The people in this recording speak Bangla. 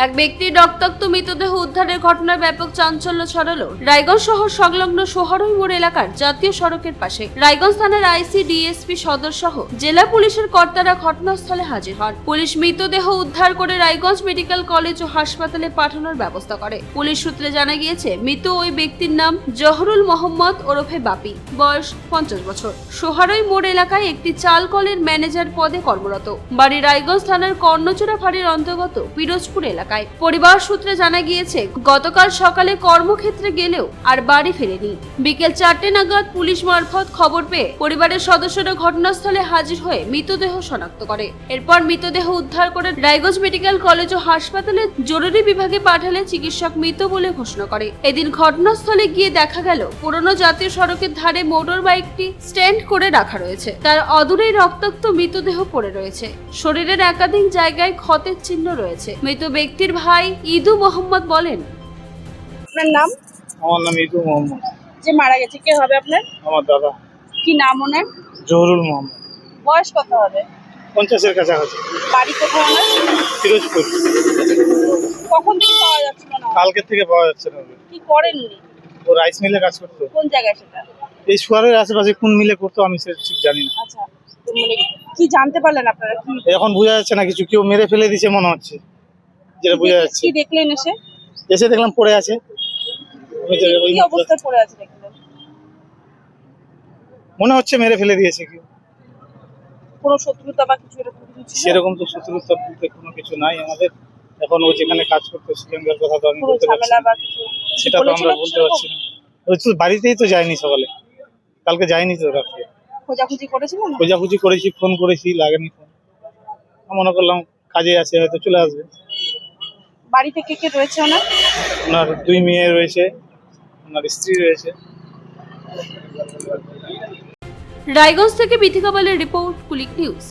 এক ব্যক্তির রক্তাক্ত মৃতদেহ উদ্ধারের ঘটনায় ব্যাপক চাঞ্চল্য ছড়ালো রায়গঞ্জ শহর সংলগ্ন সোহারই মোড় এলাকার জাতীয় সড়কের পাশে। রায়গঞ্জ থানার আইসি, ডিএসপি সদর সহ জেলা পুলিশের কর্তারা ঘটনাস্থলে হাজির হন। পুলিশ মৃতদেহ উদ্ধার করে রায়গঞ্জ মেডিকেল কলেজ ও হাসপাতালে পাঠানোর ব্যবস্থা করে। পুলিশ সূত্রে জানা গিয়েছে, মৃত ওই ব্যক্তির নাম জহরুল মোহাম্মদ ওরফে বাপি, বয়স 50 বছর। সোহারই মোড় এলাকায় একটি চাল কলের ম্যানেজার পদে কর্মরত। বাড়ি রায়গঞ্জ থানার কর্ণচূড়া ফাঁড়ির অন্তর্গত পিরোজপুর এলাকায়। পরিবার সূত্রে জানা গিয়েছে, গতকাল সকালে কর্মক্ষেত্রে গেলেও আর বাড়ি ফেরেনি। বিকেল 4টে নাগাদ পুলিশ মারফত খবর পেয়ে পরিবারের সদস্যরা ঘটনাস্থলে হাজির হয়ে মৃতদেহ শনাক্ত করে। এরপর মৃতদেহ উদ্ধার করে রায়গঞ্জ মেডিকেল কলেজ ও হাসপাতালে জরুরি বিভাগে পাঠালে চিকিৎসক মৃত বলে ঘোষণা করে। এদিন ঘটনাস্থলে গিয়ে দেখা গেল পুরনো জাতীয় সড়কের ধারে মোটর বাইকটি স্ট্যান্ড করে রাখা রয়েছে। তার অদূরেই রক্তাক্ত মৃতদেহ পড়ে রয়েছে। শরীরের একাধিক জায়গায় ক্ষতের চিহ্ন রয়েছে। মৃত ব্যক্তির ভাই ইদু মোহাম্মদ বলেন, আপনার নাম? আমার নাম ইদু মোহাম্মদ। যে মারা গেছে কে হবে আপনার? আমার দাদা কি নাম ওনার? জহরুল মোহাম্মদ। বয়স কত হবে? 50-এর কাছাকাছি। বাড়ি কোথায় ওনার? পিরোজপুর। কখন থেকে পাওয়া যাচ্ছিল না? কালকে থেকে পাওয়া যাচ্ছে না। কি করেন উনি? ও রাইস মিলে কাজ করতো। কোন জায়গায় সেটা? এই শহরের আশেপাশে কোন মিলে করতো আমি সেটা ঠিক জানি না। আচ্ছা, তো মানে কি জানতে পারলেন আপনারা? কি এখন বোঝা যাচ্ছে না কিছু, কেউ মেরে ফেলে দিয়েছে মনে হচ্ছে, যেটা বোঝা যাচ্ছে। কি দেখলেন এসে? এসে দেখলাম পড়ে আছে। আমি তো ওই কি অবস্থায় পড়ে আছে দেখলেন? মনে হচ্ছে মেরে ফেলে দিয়েছে কেউ। কোনো শত্রুতা বা কিছু এরকম কিছু ছিল? সেরকম তো শত্রুতা বলতে কোনো কিছু নাই আমাদের। এখন ও যেখানে কাজ করতো সেখানকার কথা তো আমি কোনো বলতে পারছি ঝামেলা না। বা কিছু সেটা তো আমরা বলতে পারছি না। ওই তো বাড়িতেই তো যায়নি সকালে, কালকে যায়নি তো রাত্রে। খোঁজাখুঁজি করেছিলেন? খোঁজাখুঁজি করেছি, ফোন করেছি, লাগেনি ফোন। মনে করলাম কাজে আছে, হয়তো চলে আসবে। বাড়িতে কে কে রয়েছে ওনার? ওনার 2 মেয়ে রয়েছে, ওনার স্ত্রী রয়েছে। রায়গঞ্জ থেকে বিথিকা পালের রিপোর্ট, কুলিক নিউজ।